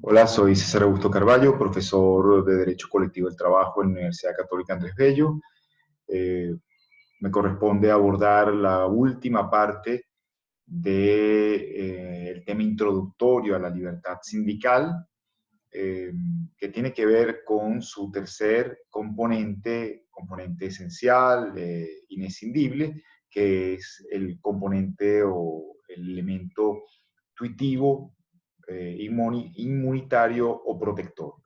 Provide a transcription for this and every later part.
Hola, soy César Augusto Carballo, profesor de Derecho Colectivo del Trabajo en la Universidad Católica Andrés Bello. Eh, Me corresponde abordar la última parte del tema introductorio a la libertad sindical, eh, que tiene que ver con su tercer componente esencial, inescindible, que es el componente o el elemento tuitivo, inmunitario o protector.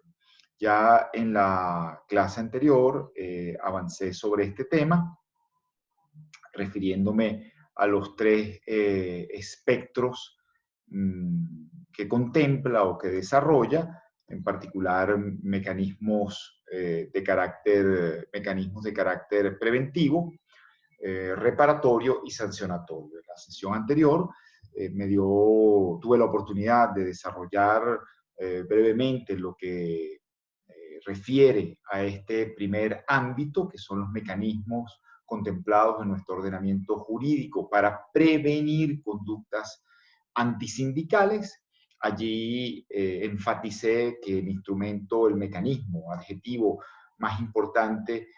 Ya en la clase anterior avancé sobre este tema, refiriéndome a los tres espectros que contempla o que desarrolla, en particular mecanismos de carácter preventivo, reparatorio y sancionatorio. En la sesión anterior tuve la oportunidad de desarrollar brevemente lo que refiere a este primer ámbito, que son los mecanismos contemplados en nuestro ordenamiento jurídico para prevenir conductas antisindicales. Allí enfaticé que el instrumento, el mecanismo, adjetivo más importante,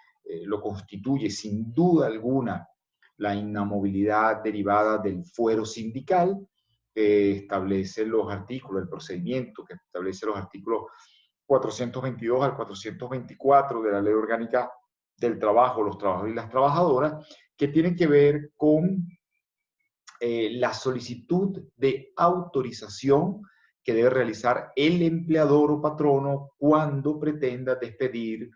lo constituye sin duda alguna la inamovilidad derivada del fuero sindical, que establece los artículos, el procedimiento que establece los artículos 422 al 424 de la Ley Orgánica del Trabajo, los trabajadores y las trabajadoras, que tienen que ver con la solicitud de autorización que debe realizar el empleador o patrono cuando pretenda despedir,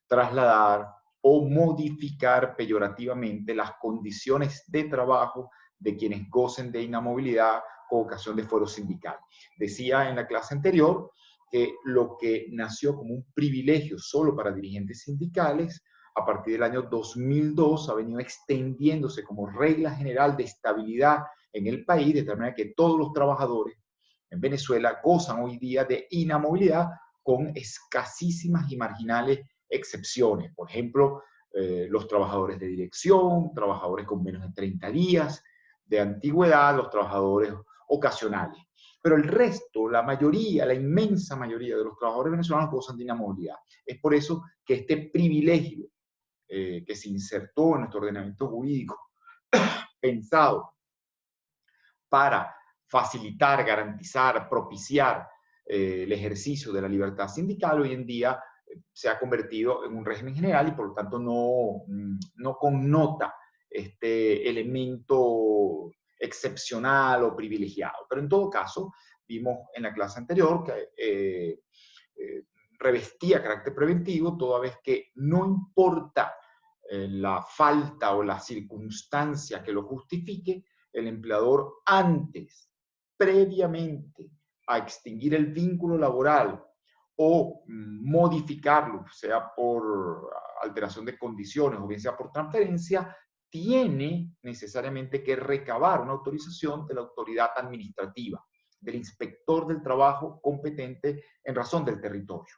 trasladar o modificar peyorativamente las condiciones de trabajo de quienes gocen de inamovilidad con ocasión de fuero sindical. Decía en la clase anterior que lo que nació como un privilegio solo para dirigentes sindicales, a partir del año 2002 ha venido extendiéndose como regla general de estabilidad en el país, de tal manera que todos los trabajadores en Venezuela gozan hoy día de inamovilidad con escasísimas y marginales excepciones. Por ejemplo, los trabajadores de dirección, trabajadores con menos de 30 días de antigüedad, los trabajadores ocasionales. Pero el resto, la mayoría, la inmensa mayoría de los trabajadores venezolanos gozan de inamovilidad. Es por eso que este privilegio que se insertó en nuestro ordenamiento jurídico, pensado para facilitar, garantizar, propiciar el ejercicio de la libertad sindical, hoy en día se ha convertido en un régimen general y por lo tanto no connota este elemento excepcional o privilegiado. Pero en todo caso, vimos en la clase anterior que eh, revestía carácter preventivo, toda vez que no importa la falta o la circunstancia que lo justifique, el empleador antes, previamente a extinguir el vínculo laboral o modificarlo, sea por alteración de condiciones o bien sea por transferencia, tiene necesariamente que recabar una autorización de la autoridad administrativa, del inspector del trabajo competente en razón del territorio.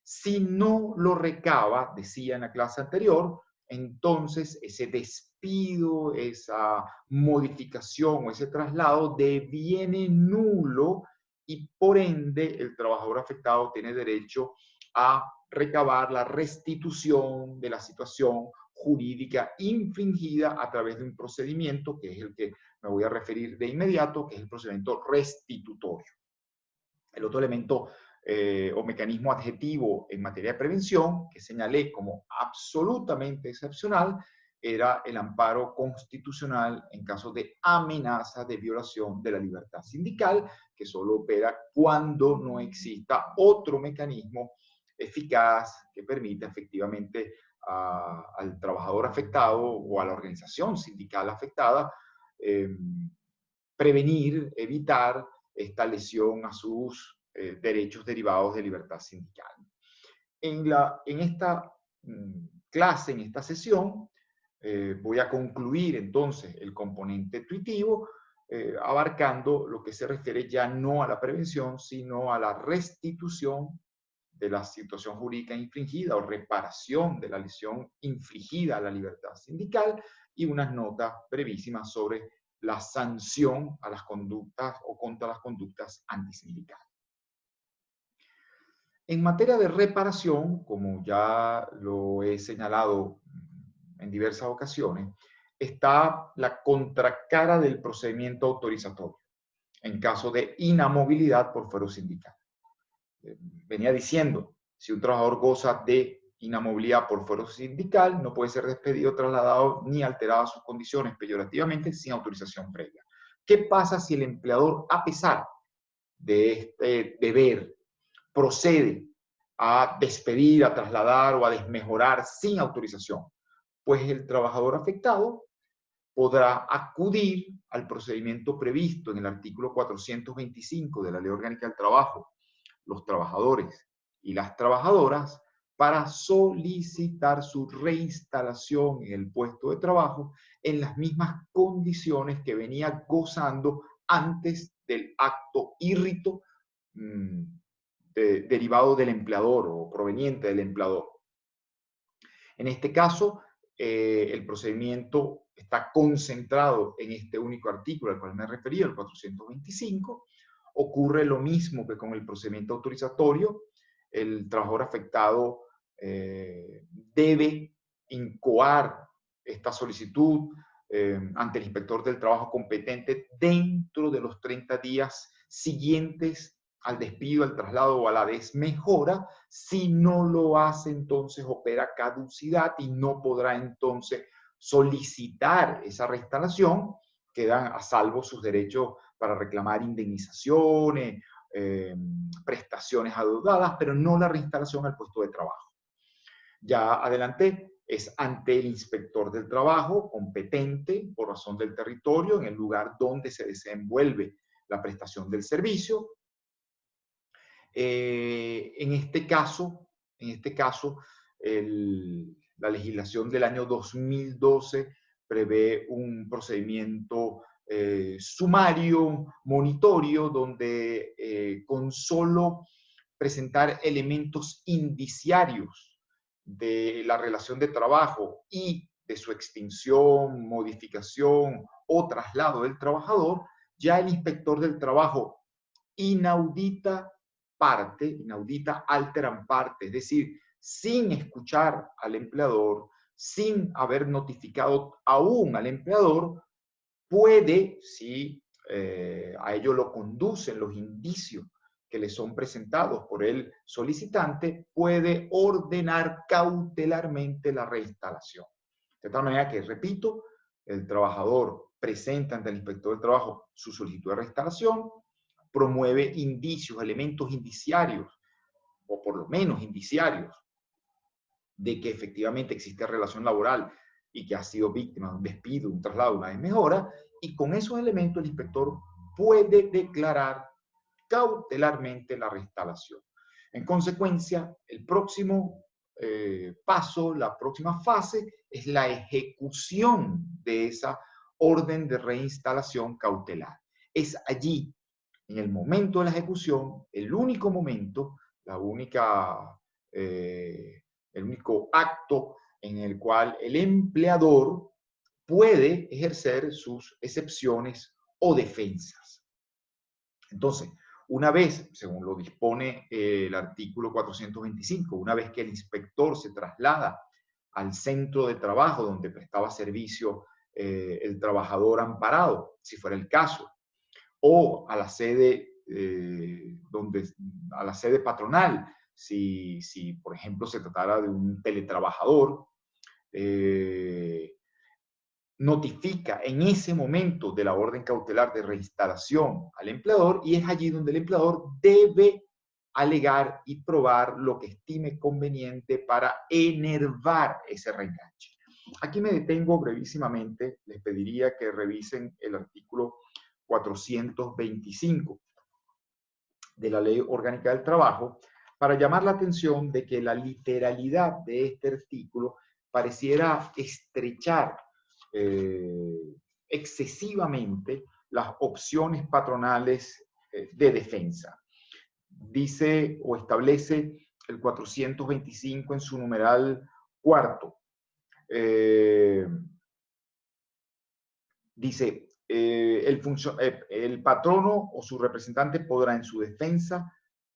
Si no lo recaba, decía en la clase anterior, entonces ese despido, esa modificación o ese traslado deviene nulo y por ende el trabajador afectado tiene derecho a recabar la restitución de la situación jurídica infringida a través de un procedimiento que es el que me voy a referir de inmediato, que es el procedimiento restitutorio. El otro elemento o mecanismo adjetivo en materia de prevención que señalé como absolutamente excepcional era el amparo constitucional en caso de amenaza de violación de la libertad sindical, que solo opera cuando no exista otro mecanismo eficaz que permita efectivamente al trabajador afectado o a la organización sindical afectada eh, prevenir, evitar esta lesión a sus derechos derivados de libertad sindical. En esta clase, en esta sesión, voy a concluir entonces el componente tuitivo, abarcando lo que se refiere ya no a la prevención, sino a la restitución de la situación jurídica infringida o reparación de la lesión infligida a la libertad sindical y unas notas brevísimas sobre la sanción a las conductas o contra las conductas antisindicales. En materia de reparación, como ya lo he señalado en diversas ocasiones, está la contracara del procedimiento autorizatorio en caso de inamovilidad por fuero sindical. Venía diciendo, si un trabajador goza de inamovilidad por fuero sindical, no puede ser despedido, trasladado ni alterado sus condiciones peyorativamente sin autorización previa. ¿Qué pasa si el empleador, a pesar de este deber, procede a despedir, a trasladar o a desmejorar sin autorización? Pues el trabajador afectado podrá acudir al procedimiento previsto en el artículo 425 de la Ley Orgánica del Trabajo, los trabajadores y las trabajadoras, para solicitar su reinstalación en el puesto de trabajo en las mismas condiciones que venía gozando antes del acto írrito derivado del empleador o proveniente del empleador. En este caso, el procedimiento está concentrado en este único artículo al cual me refería, el 425. Ocurre lo mismo que con el procedimiento autorizatorio. El trabajador afectado debe incoar esta solicitud ante el inspector del trabajo competente dentro de los 30 días siguientes al despido, al traslado o a la desmejora. Si no lo hace, entonces opera caducidad y no podrá entonces solicitar esa reinstalación. Quedan a salvo sus derechos para reclamar indemnizaciones, prestaciones adeudadas, pero no la reinstalación al puesto de trabajo. Ya adelanté, es ante el inspector del trabajo competente por razón del territorio en el lugar donde se desenvuelve la prestación del servicio. En este caso, la legislación del año 2012 prevé un procedimiento sumario, monitorio, donde con solo presentar elementos indiciarios de la relación de trabajo y de su extinción, modificación o traslado del trabajador, ya el inspector del trabajo inaudita alteran parte, es decir, sin escuchar al empleador, sin haber notificado aún al empleador, puede, si a ello lo conducen los indicios que le son presentados por el solicitante, puede ordenar cautelarmente la reinstalación. De tal manera que, repito, el trabajador presenta ante el inspector del trabajo su solicitud de reinstalación, promueve indicios, elementos indiciarios, o por lo menos indiciarios, de que efectivamente existe relación laboral y que ha sido víctima de un despido, un traslado, una desmejora, y con esos elementos el inspector puede declarar cautelarmente la reinstalación. En consecuencia, el próximo paso, la próxima fase, es la ejecución de esa orden de reinstalación cautelar. Es allí, en el momento de la ejecución, el único momento, el único acto en el cual el empleador puede ejercer sus excepciones o defensas. Entonces, una vez, según lo dispone el artículo 425, una vez que el inspector se traslada al centro de trabajo donde prestaba servicio el trabajador amparado, si fuera el caso, o a la sede, a la sede patronal, si, por ejemplo, se tratara de un teletrabajador, notifica en ese momento de la orden cautelar de reinstalación al empleador, y es allí donde el empleador debe alegar y probar lo que estime conveniente para enervar ese reenganche. Aquí me detengo brevísimamente. Les pediría que revisen el artículo 425 de la Ley Orgánica del Trabajo para llamar la atención de que la literalidad de este artículo pareciera estrechar excesivamente las opciones patronales de defensa. Dice o establece el 425 en su numeral cuarto. Dice, el patrono o su representante podrá en su defensa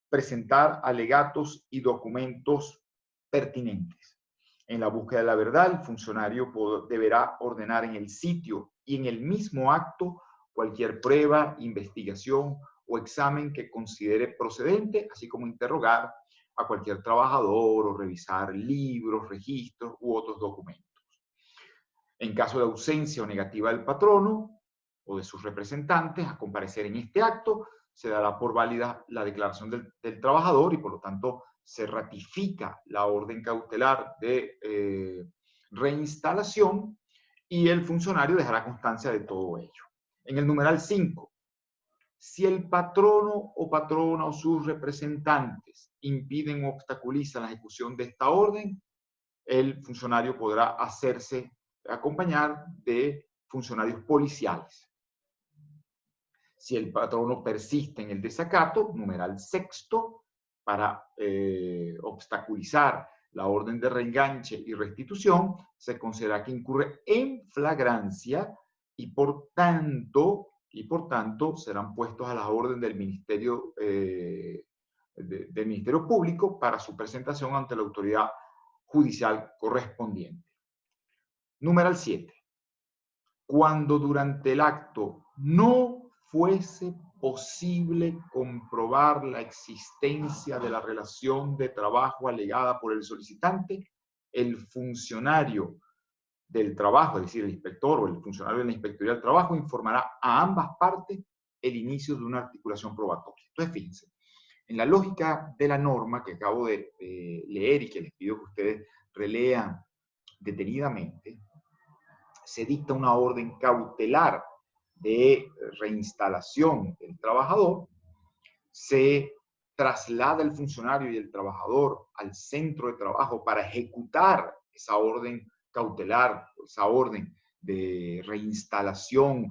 presentar alegatos y documentos pertinentes. En la búsqueda de la verdad, el funcionario deberá ordenar en el sitio y en el mismo acto cualquier prueba, investigación o examen que considere procedente, así como interrogar a cualquier trabajador o revisar libros, registros u otros documentos. En caso de ausencia o negativa del patrono o de sus representantes a comparecer en este acto, se dará por válida la declaración del trabajador y por lo tanto se ratifica la orden cautelar de reinstalación y el funcionario dejará constancia de todo ello. En el numeral 5, si el patrono o patrona o sus representantes impiden o obstaculizan la ejecución de esta orden, el funcionario podrá hacerse acompañar de funcionarios policiales. Si el patrono persiste en el desacato, numeral 6, para obstaculizar la orden de reenganche y restitución, se considera que incurre en flagrancia y por tanto serán puestos a la orden del Ministerio, del Ministerio Público para su presentación ante la autoridad judicial correspondiente. Numeral 7. Cuando durante el acto no fuese posible comprobar la existencia de la relación de trabajo alegada por el solicitante, el funcionario del trabajo, es decir, el inspector o el funcionario de la Inspectoría del Trabajo, informará a ambas partes el inicio de una articulación probatoria. Entonces, fíjense, en la lógica de la norma que acabo de leer y que les pido que ustedes relean detenidamente, se dicta una orden cautelar de reinstalación del trabajador, se traslada el funcionario y el trabajador al centro de trabajo para ejecutar esa orden cautelar, esa orden de reinstalación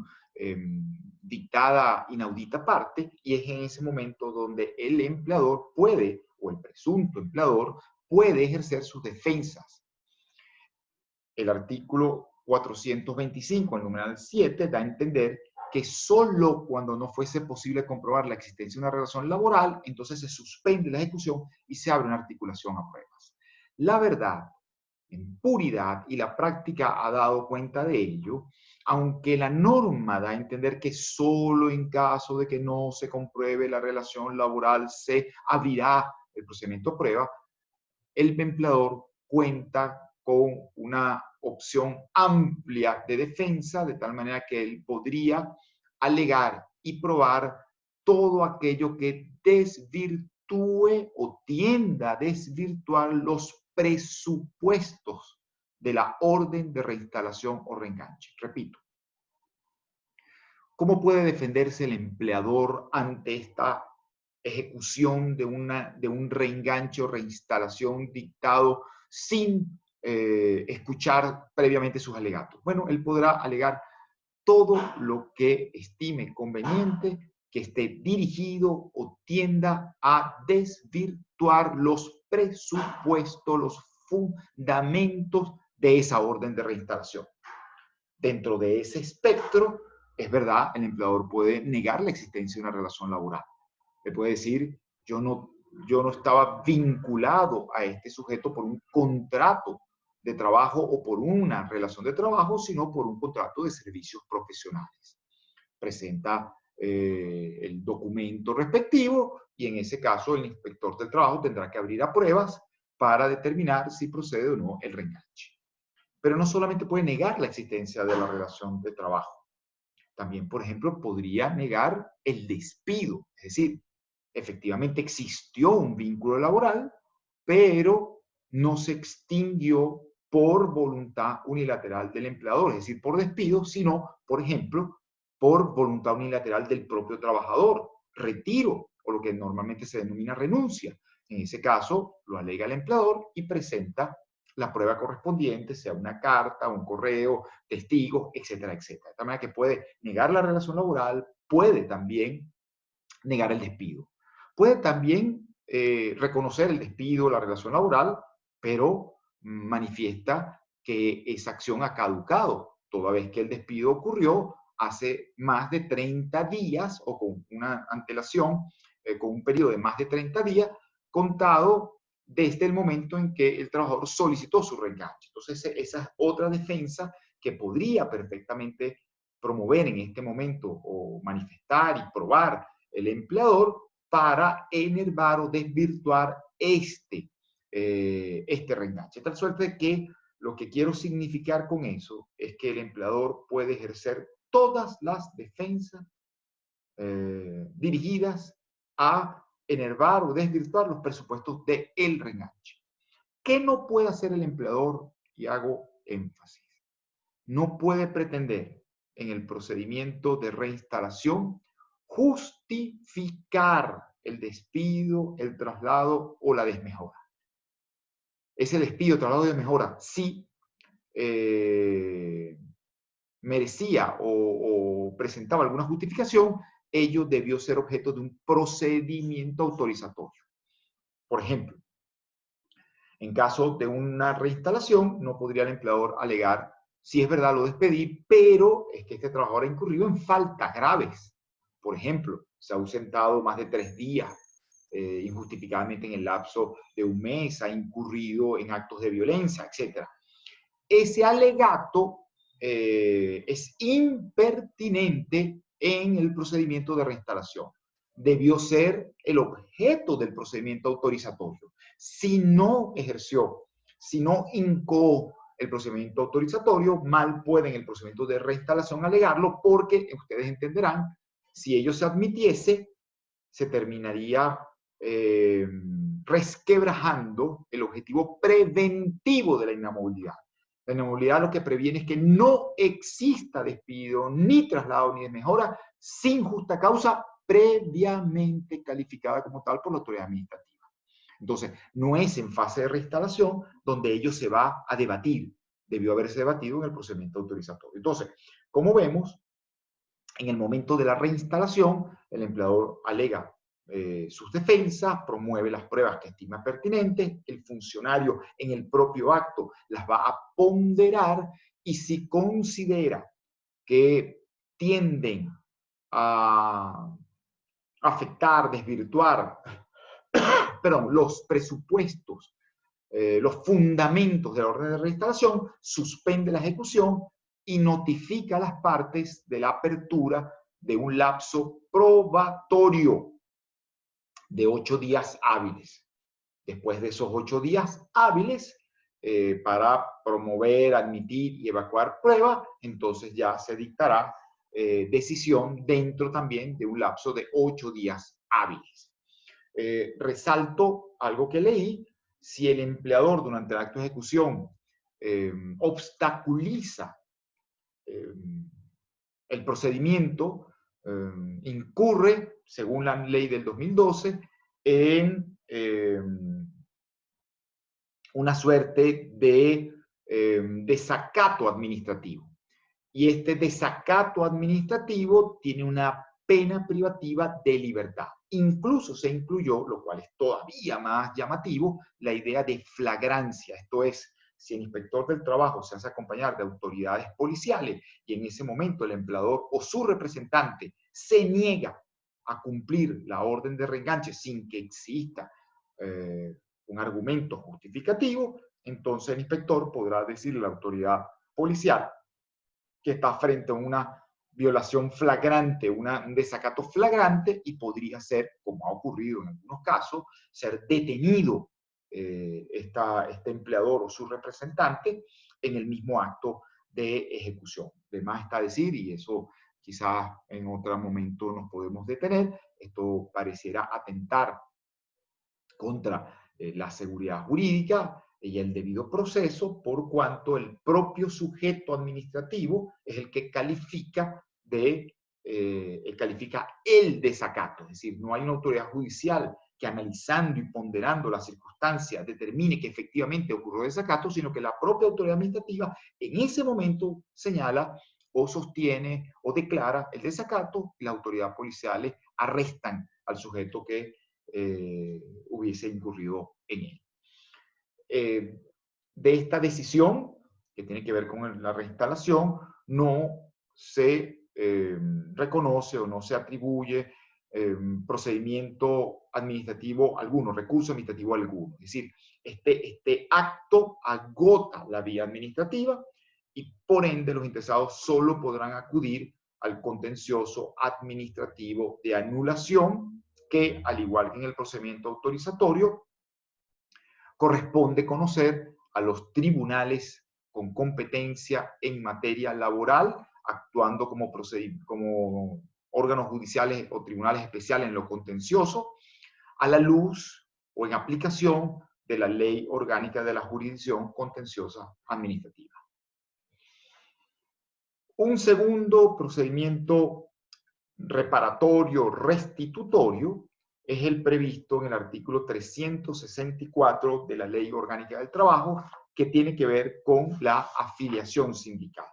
dictada inaudita parte, y es en ese momento donde el empleador puede, o el presunto empleador, puede ejercer sus defensas. El artículo 425, el numeral 7, da a entender que solo cuando no fuese posible comprobar la existencia de una relación laboral, entonces se suspende la ejecución y se abre una articulación a pruebas. La verdad, en puridad, y la práctica ha dado cuenta de ello, aunque la norma da a entender que solo en caso de que no se compruebe la relación laboral se abrirá el procedimiento a prueba, el empleador cuenta con una opción amplia de defensa, de tal manera que él podría alegar y probar todo aquello que desvirtúe o tienda a desvirtuar los presupuestos de la orden de reinstalación o reenganche. Repito, ¿cómo puede defenderse el empleador ante esta ejecución de un reenganche o reinstalación dictado sin escuchar previamente sus alegatos? Bueno, él podrá alegar todo lo que estime conveniente que esté dirigido o tienda a desvirtuar los presupuestos, los fundamentos de esa orden de reinstalación. Dentro de ese espectro, es verdad, el empleador puede negar la existencia de una relación laboral. Le puede decir, yo no estaba vinculado a este sujeto por un contrato de trabajo o por una relación de trabajo, sino por un contrato de servicios profesionales. Presenta el documento respectivo y en ese caso el inspector del trabajo tendrá que abrir a pruebas para determinar si procede o no el reenganche. Pero no solamente puede negar la existencia de la relación de trabajo, también, por ejemplo, podría negar el despido, es decir, efectivamente existió un vínculo laboral, pero no se extinguió por voluntad unilateral del empleador, es decir, por despido, sino, por ejemplo, por voluntad unilateral del propio trabajador, retiro, o lo que normalmente se denomina renuncia. En ese caso, lo alega el empleador y presenta la prueba correspondiente, sea una carta, un correo, testigos, etcétera, etcétera. De tal manera que puede negar la relación laboral, puede también negar el despido. Puede también reconocer el despido, la relación laboral, pero manifiesta que esa acción ha caducado, toda vez que el despido ocurrió hace más de 30 días o con una antelación con un periodo de más de 30 días, contado desde el momento en que el trabajador solicitó su reenganche. Entonces, esa es otra defensa que podría perfectamente promover en este momento o manifestar y probar el empleador para enervar o desvirtuar este reenganche. De tal suerte que lo que quiero significar con eso es que el empleador puede ejercer todas las defensas dirigidas a enervar o desvirtuar los presupuestos del reenganche. ¿Qué no puede hacer el empleador? Y hago énfasis. No puede pretender en el procedimiento de reinstalación justificar el despido, el traslado o la desmejora. Ese despido, traslado o desmejora, sí merecía o presentaba alguna justificación, ello debió ser objeto de un procedimiento autorizatorio. Por ejemplo, en caso de una reinstalación, no podría el empleador alegar, si es verdad lo despedí, pero es que este trabajador ha incurrido en faltas graves. Por ejemplo, se ha ausentado más de 3 días injustificadamente en el lapso de un mes, ha incurrido en actos de violencia, etc. Ese alegato es impertinente en el procedimiento de reinstalación. Debió ser el objeto del procedimiento autorizatorio. Si no ejerció, si no incoó el procedimiento autorizatorio, mal puede en el procedimiento de reinstalación alegarlo, porque ustedes entenderán, si ello se admitiese, se terminaría resquebrajando el objetivo preventivo de la inamovilidad. La inamovilidad lo que previene es que no exista despido, ni traslado, ni desmejora sin justa causa previamente calificada como tal por la autoridad administrativa. Entonces, no es en fase de reinstalación donde ello se va a debatir. Debió haberse debatido en el procedimiento autorizatorio. Entonces, como vemos, en el momento de la reinstalación, el empleador alega sus defensas, promueve las pruebas que estima pertinentes, el funcionario en el propio acto las va a ponderar y si considera que tienden a afectar, desvirtuar, perdón, los presupuestos, los fundamentos de la orden de reinstalación, suspende la ejecución y notifica a las partes de la apertura de un lapso probatorio de 8 días hábiles. Después de esos 8 días hábiles, para promover, admitir y evacuar prueba, entonces ya se dictará decisión dentro también de un lapso de 8 días hábiles. Resalto algo que leí: si el empleador durante el acto de ejecución obstaculiza el procedimiento, incurre, según la ley del 2012, en una suerte de desacato administrativo. Y este desacato administrativo tiene una pena privativa de libertad. Incluso se incluyó, lo cual es todavía más llamativo, la idea de flagrancia. Esto es, si el inspector del trabajo se hace acompañar de autoridades policiales y en ese momento el empleador o su representante se niega a cumplir la orden de reenganche sin que exista un argumento justificativo, entonces el inspector podrá decirle a la autoridad policial que está frente a una violación flagrante, un desacato flagrante, y podría ser, como ha ocurrido en algunos casos, ser detenido este empleador o su representante en el mismo acto de ejecución. De más está decir, y eso quizás en otro momento nos podemos detener, esto pareciera atentar contra la seguridad jurídica y el debido proceso, por cuanto el propio sujeto administrativo es el que califica el desacato. Es decir, no hay una autoridad judicial que analizando y ponderando las circunstancias determine que efectivamente ocurrió desacato, sino que la propia autoridad administrativa en ese momento señala o sostiene o declara el desacato, y las autoridades policiales arrestan al sujeto que hubiese incurrido en él. De esta decisión, que tiene que ver con la reinstalación, no se reconoce o no se atribuye procedimiento administrativo alguno, recurso administrativo alguno. Es decir, este acto agota la vía administrativa y por ende los interesados solo podrán acudir al contencioso administrativo de anulación, que al igual que en el procedimiento autorizatorio, corresponde conocer a los tribunales con competencia en materia laboral, actuando como órganos judiciales o tribunales especiales en lo contencioso, a la luz o en aplicación de la Ley Orgánica de la Jurisdicción Contenciosa Administrativa. Un segundo procedimiento reparatorio restitutorio es el previsto en el artículo 364 de la Ley Orgánica del Trabajo, que tiene que ver con la afiliación sindical.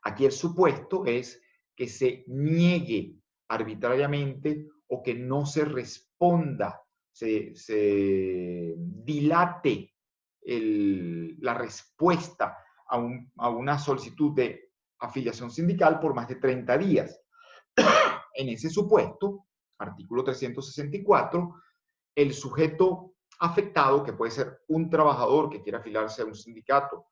Aquí el supuesto es que se niegue arbitrariamente o que no se responda, se dilate la respuesta a una solicitud de afiliación sindical por más de 30 días. En ese supuesto, artículo 364, el sujeto afectado, que puede ser un trabajador que quiera afiliarse a un sindicato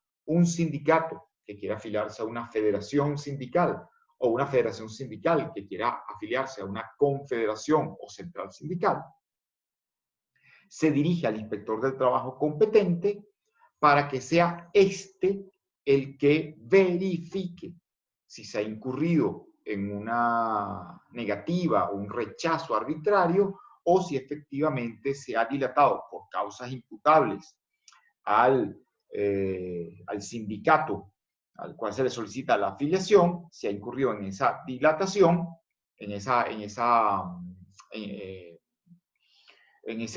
que quiera afiliarse a una federación sindical, o una federación sindical que quiera afiliarse a una confederación o central sindical, se dirige al inspector del trabajo competente para que sea éste el que verifique si se ha incurrido en una negativa o un rechazo arbitrario o si efectivamente se ha dilatado por causas imputables al sindicato al cual se le solicita la afiliación, si ha incurrido en esa dilatación, en ese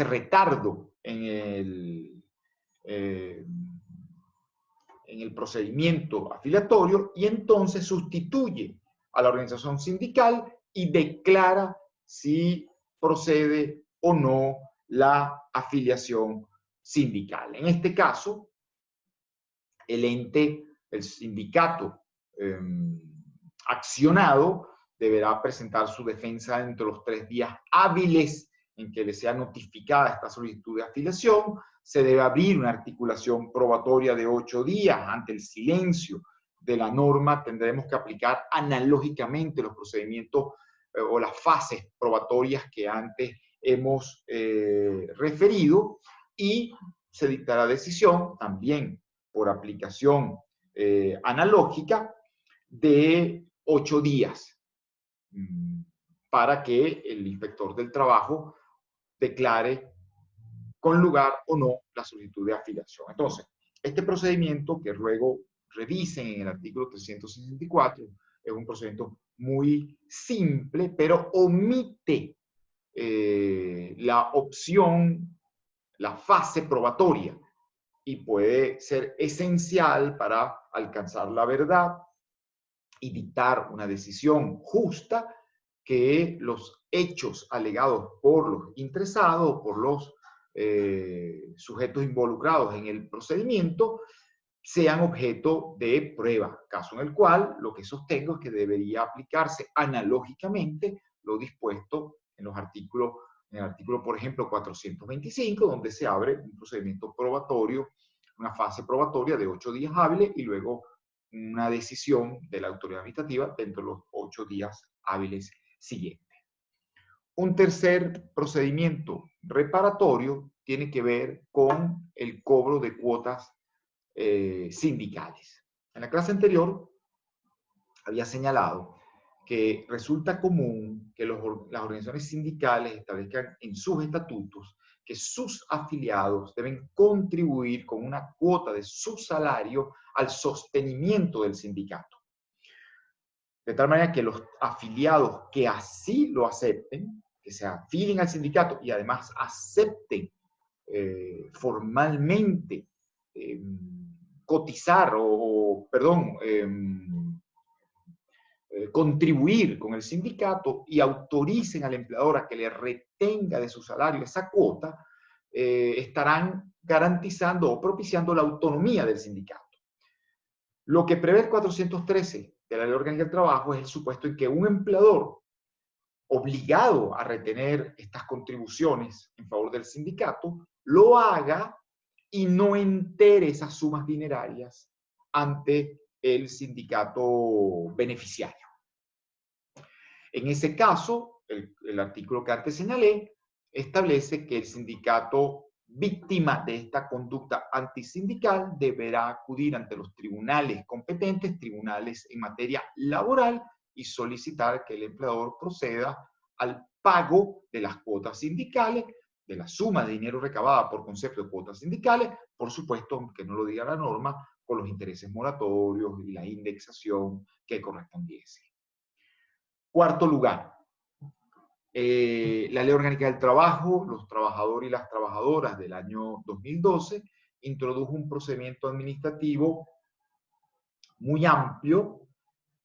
retardo en el procedimiento afiliatorio, y entonces sustituye a la organización sindical y declara si procede o no la afiliación sindical. En este caso, el sindicato accionado deberá presentar su defensa dentro de los 3 días hábiles en que le sea notificada esta solicitud de afiliación. Se debe abrir una articulación probatoria de 8 días. Ante el silencio de la norma, tendremos que aplicar analógicamente los procedimientos o las fases probatorias que antes hemos referido, y se dictará decisión también por aplicación analógica de 8 días para que el inspector del trabajo declare con lugar o no la solicitud de afiliación. Entonces, este procedimiento, que luego revisen en el artículo 364, es un procedimiento muy simple, pero omite la opción, la fase probatoria, y puede ser esencial para alcanzar la verdad y dictar una decisión justa, que los hechos alegados por los interesados, por los sujetos involucrados en el procedimiento, sean objeto de prueba, caso en el cual lo que sostengo es que debería aplicarse analógicamente lo dispuesto en los artículos, en el artículo, por ejemplo, 425, donde se abre un procedimiento probatorio, una fase probatoria de 8 días hábiles y luego una decisión de la autoridad administrativa dentro de los 8 días hábiles siguientes. Un tercer procedimiento reparatorio tiene que ver con el cobro de cuotas sindicales. En la clase anterior había señalado que resulta común que las organizaciones sindicales establezcan en sus estatutos que sus afiliados deben contribuir con una cuota de su salario al sostenimiento del sindicato. De tal manera que los afiliados que así lo acepten, que se afilien al sindicato y además acepten formalmente cotizar contribuir con el sindicato y autoricen al empleador a que le retenga de su salario esa cuota, estarán garantizando o propiciando la autonomía del sindicato. Lo que prevé el 413 de la Ley Orgánica del Trabajo es el supuesto en que un empleador obligado a retener estas contribuciones en favor del sindicato, lo haga y no entere esas sumas dinerarias ante el sindicato beneficiario. En ese caso, el artículo que antes señalé establece que el sindicato víctima de esta conducta antisindical deberá acudir ante los tribunales competentes, tribunales en materia laboral, y solicitar que el empleador proceda al pago de las cuotas sindicales, de la suma de dinero recabada por concepto de cuotas sindicales, por supuesto, aunque no lo diga la norma, con los intereses moratorios y la indexación que correspondiese. Cuarto lugar, la Ley Orgánica del Trabajo, los trabajadores y las trabajadoras del año 2012, introdujo un procedimiento administrativo muy amplio,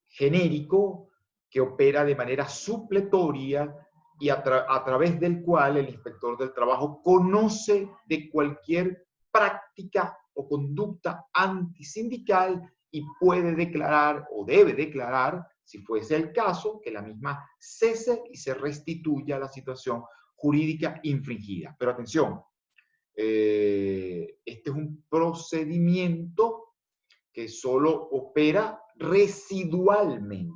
genérico, que opera de manera supletoria y a través del cual el inspector del trabajo conoce de cualquier práctica o conducta antisindical y puede declarar o debe declarar, si fuese el caso, que la misma cese y se restituya la situación jurídica infringida. Pero atención, este es un procedimiento que solo opera residualmente.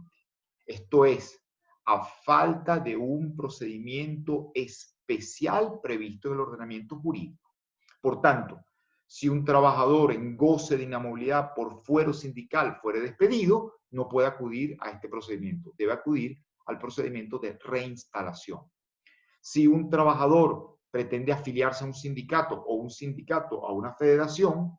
Esto es, a falta de un procedimiento especial previsto en el ordenamiento jurídico. Por tanto, si un trabajador en goce de inamovilidad por fuero sindical fuere despedido, no puede acudir a este procedimiento. Debe acudir al procedimiento de reinstalación. Si un trabajador pretende afiliarse a un sindicato o un sindicato a una federación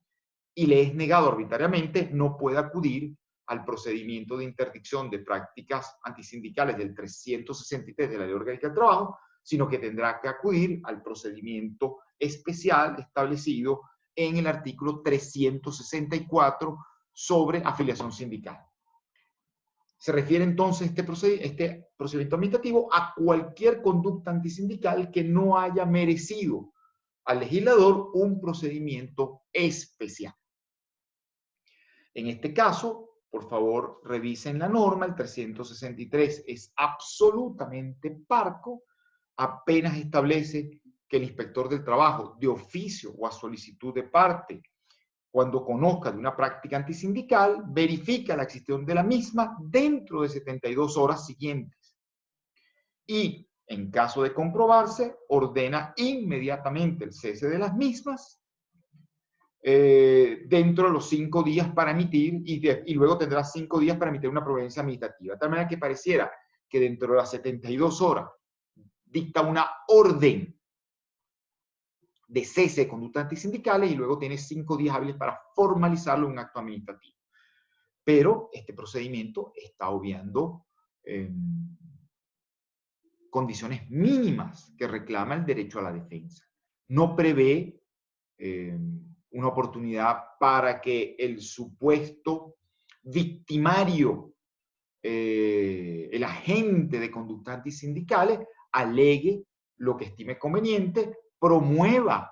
y le es negado arbitrariamente, no puede acudir al procedimiento de interdicción de prácticas antisindicales del 363 de la Ley Orgánica del Trabajo, sino que tendrá que acudir al procedimiento especial establecido en el artículo 364 sobre afiliación sindical. Se refiere entonces este procedimiento administrativo a cualquier conducta antisindical que no haya merecido al legislador un procedimiento especial. En este caso, por favor, revisen la norma, el 363 es absolutamente parco, apenas establece que el inspector del trabajo, de oficio o a solicitud de parte, cuando conozca de una práctica antisindical, verifica la existencia de la misma dentro de 72 horas siguientes. Y, en caso de comprobarse, ordena inmediatamente el cese de las mismas dentro de los 5 días para emitir y luego tendrá 5 días para emitir una providencia administrativa. De tal manera que pareciera que dentro de las 72 horas dicta una orden de cese de conductas antisindicales y luego tiene 5 días hábiles para formalizarlo en un acto administrativo. Pero este procedimiento está obviando condiciones mínimas que reclama el derecho a la defensa. No prevé una oportunidad para que el supuesto victimario, el agente de conductas antisindicales, alegue lo que estime conveniente, promueva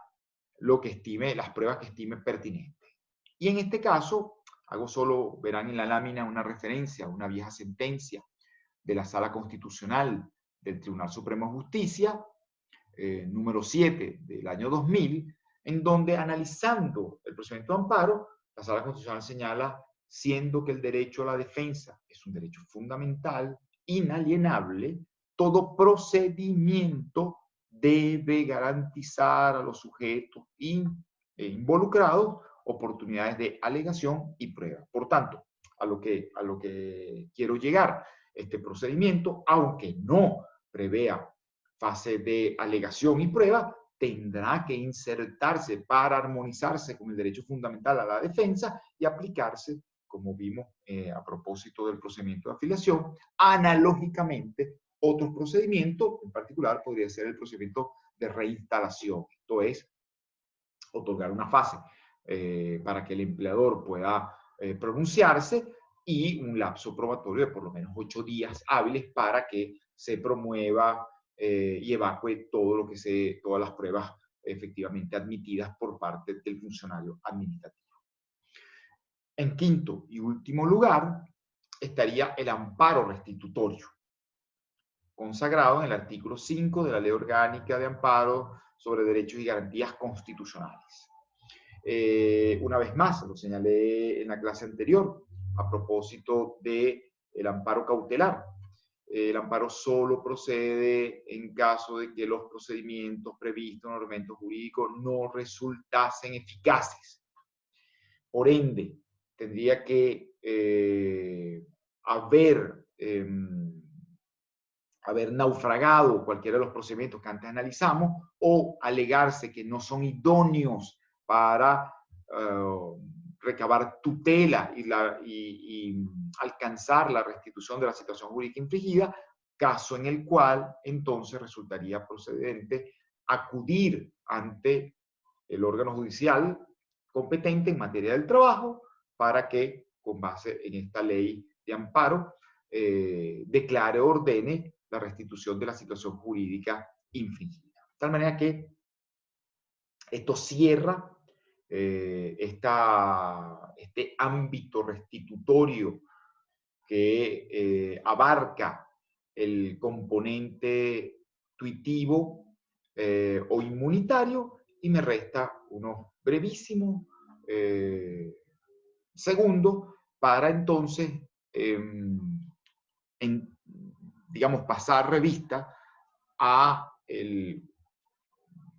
lo que estime, las pruebas que estime pertinentes. Y en este caso, verán en la lámina una referencia a una vieja sentencia de la Sala Constitucional del Tribunal Supremo de Justicia, número 7 del año 2000, en donde, analizando el procedimiento de amparo, la Sala Constitucional señala, siendo que el derecho a la defensa es un derecho fundamental, inalienable, todo procedimiento debe garantizar a los sujetos involucrados oportunidades de alegación y prueba. Por tanto, a lo que quiero llegar, este procedimiento, aunque no prevea fase de alegación y prueba, tendrá que insertarse para armonizarse con el derecho fundamental a la defensa y aplicarse, como vimos a propósito del procedimiento de afiliación, analógicamente otros procedimientos, en particular podría ser el procedimiento de reinstalación. Esto es, otorgar una fase para que el empleador pueda pronunciarse y un lapso probatorio de por lo menos 8 días hábiles para que se promueva y evacue todas las pruebas efectivamente admitidas por parte del funcionario administrativo. En quinto y último lugar estaría el amparo restitutorio. consagrado en el artículo 5 de la Ley Orgánica de Amparo sobre Derechos y Garantías Constitucionales. Una vez más, lo señalé en la clase anterior, a propósito del amparo cautelar. El amparo solo procede en caso de que los procedimientos previstos en el ordenamiento jurídico no resultasen eficaces. Por ende, tendría que haber naufragado cualquiera de los procedimientos que antes analizamos o alegarse que no son idóneos para recabar tutela y alcanzar la restitución de la situación jurídica infringida, caso en el cual entonces resultaría procedente acudir ante el órgano judicial competente en materia del trabajo para que, con base en esta ley de amparo, declare o ordene la restitución de la situación jurídica infringida. De tal manera que esto cierra este ámbito restitutorio que abarca el componente tuitivo o inmunitario, y me resta unos brevísimos segundos para entonces digamos, pasar revista a el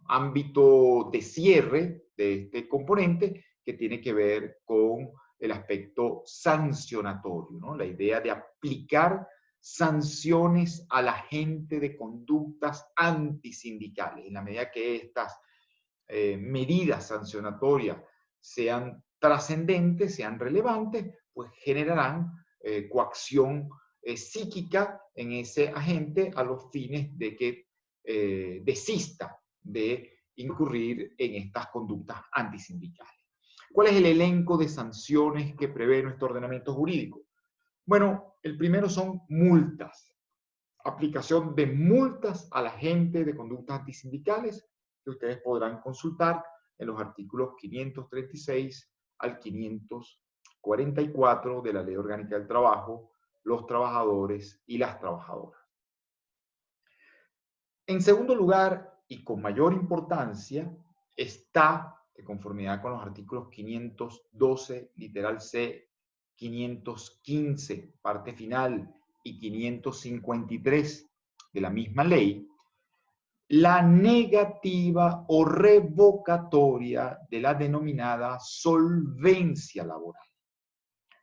ámbito de cierre de este componente que tiene que ver con el aspecto sancionatorio, ¿no? La idea de aplicar sanciones a la gente de conductas antisindicales. En la medida que estas medidas sancionatorias sean trascendentes, sean relevantes, pues generarán coacción psíquica en ese agente a los fines de que desista de incurrir en estas conductas antisindicales. ¿Cuál es el elenco de sanciones que prevé nuestro ordenamiento jurídico? Bueno, el primero son multas. Aplicación de multas a la gente de conductas antisindicales, que ustedes podrán consultar en los artículos 536 al 544 de la Ley Orgánica del Trabajo, los trabajadores y las trabajadoras. En segundo lugar, y con mayor importancia, está, de conformidad con los artículos 512, literal C, 515, parte final, y 553 de la misma ley, la negativa o revocatoria de la denominada solvencia laboral,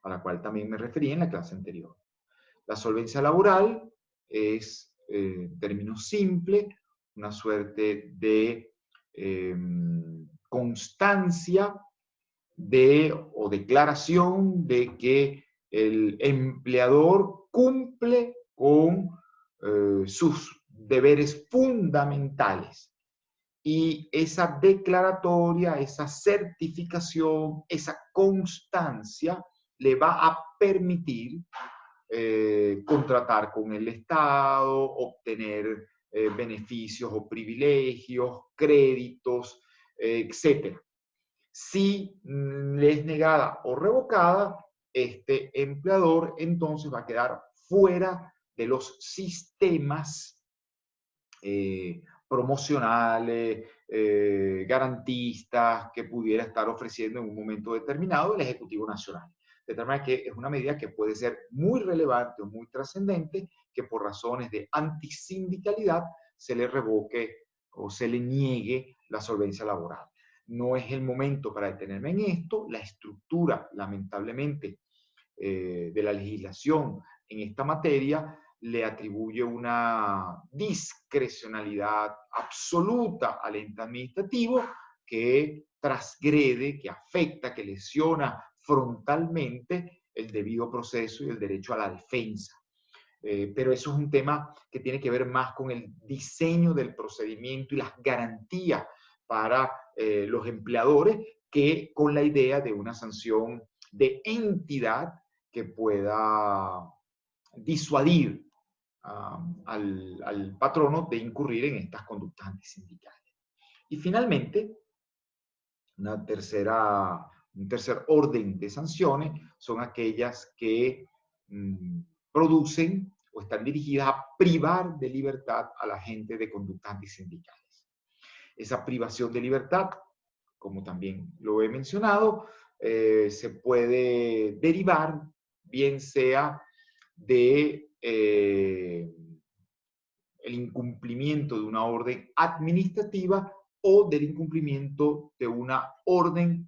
a la cual también me referí en la clase anterior. La solvencia laboral es, en términos simples, una suerte de constancia o declaración de que el empleador cumple con sus deberes fundamentales. Y esa declaratoria, esa certificación, esa constancia le va a permitir contratar con el Estado, obtener beneficios o privilegios, créditos, etc. Si le es negada o revocada, este empleador entonces va a quedar fuera de los sistemas promocionales, garantistas que pudiera estar ofreciendo en un momento determinado el Ejecutivo Nacional. De tal manera que es una medida que puede ser muy relevante o muy trascendente, que por razones de antisindicalidad se le revoque o se le niegue la solvencia laboral. No es el momento para detenerme en esto. La estructura, lamentablemente, de la legislación en esta materia le atribuye una discrecionalidad absoluta al ente administrativo que transgrede, que afecta, que lesiona frontalmente el debido proceso y el derecho a la defensa. Pero eso es un tema que tiene que ver más con el diseño del procedimiento y las garantías para los empleadores que con la idea de una sanción de entidad que pueda disuadir al patrono de incurrir en estas conductas antisindicales. Y finalmente, un tercer orden de sanciones son aquellas que producen o están dirigidas a privar de libertad a la gente de conductas antisindicales. Esa privación de libertad, como también lo he mencionado, se puede derivar bien sea de el incumplimiento de una orden administrativa o del incumplimiento de una orden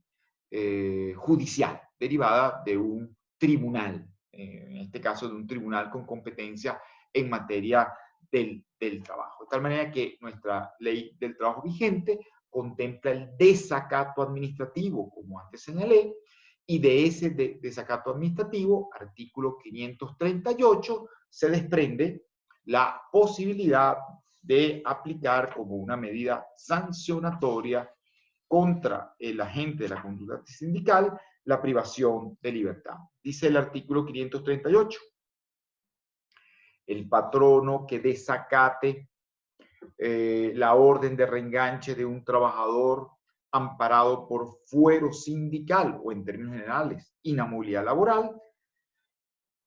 judicial derivada de un tribunal, en este caso de un tribunal con competencia en materia del trabajo. De tal manera que nuestra ley del trabajo vigente contempla el desacato administrativo, como antes señalé, y de ese desacato administrativo, artículo 538, se desprende la posibilidad de aplicar como una medida sancionatoria contra el agente de la conducta sindical la privación de libertad. Dice el artículo 538, el patrono que desacate la orden de reenganche de un trabajador amparado por fuero sindical o en términos generales, inamovilidad laboral,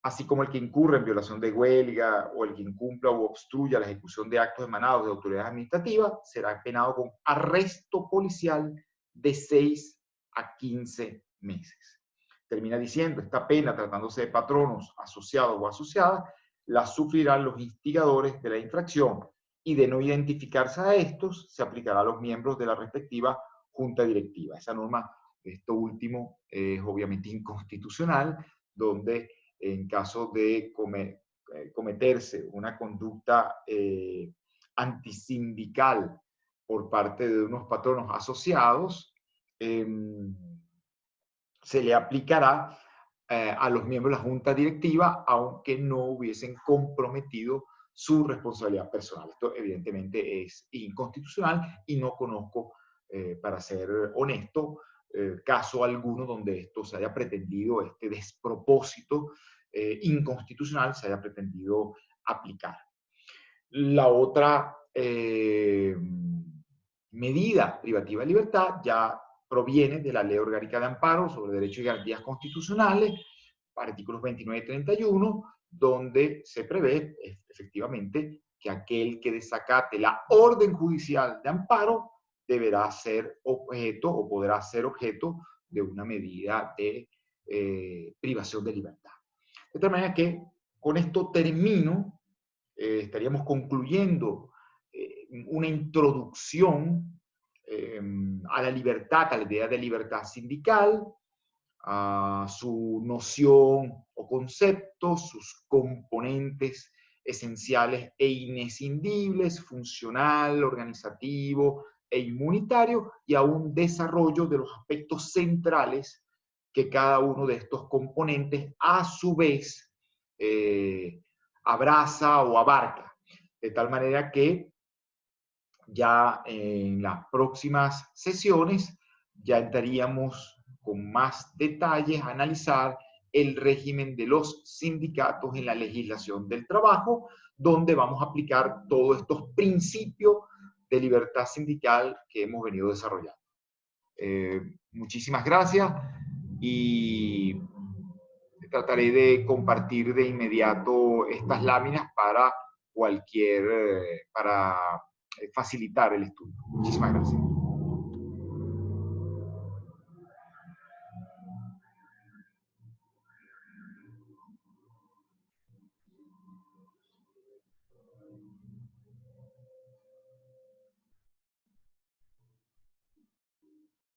así como el que incurra en violación de huelga o el que incumpla o obstruya la ejecución de actos emanados de autoridades administrativas, será penado con arresto policial de 6 a 15 meses. Termina diciendo, esta pena, tratándose de patronos asociados o asociadas, la sufrirán los instigadores de la infracción y de no identificarse a estos, se aplicará a los miembros de la respectiva junta directiva. Esa norma, esto último, es obviamente inconstitucional, donde en caso de cometerse una conducta antisindical por parte de unos patronos asociados, se le aplicará a los miembros de la junta directiva, aunque no hubiesen comprometido su responsabilidad personal. Esto evidentemente es inconstitucional y no conozco, para ser honesto, caso alguno donde esto se haya pretendido, este despropósito inconstitucional se haya pretendido aplicar. La otra medida privativa de libertad ya proviene de la Ley Orgánica de Amparo sobre Derechos y Garantías Constitucionales, artículos 29 y 31, donde se prevé efectivamente que aquel que desacate la orden judicial de amparo deberá ser objeto o podrá ser objeto de una medida de privación de libertad. De tal manera que con esto termino, estaríamos concluyendo una introducción a la libertad, a la idea de libertad sindical, a su noción o concepto, sus componentes esenciales e inescindibles, funcional, organizativo e inmunitario, y a un desarrollo de los aspectos centrales que cada uno de estos componentes a su vez abraza o abarca, de tal manera que ya en las próximas sesiones ya entraríamos con más detalles a analizar el régimen de los sindicatos en la legislación del trabajo, donde vamos a aplicar todos estos principios de libertad sindical que hemos venido desarrollando. Muchísimas gracias y trataré de compartir de inmediato estas láminas para facilitar el estudio. Muchísimas gracias.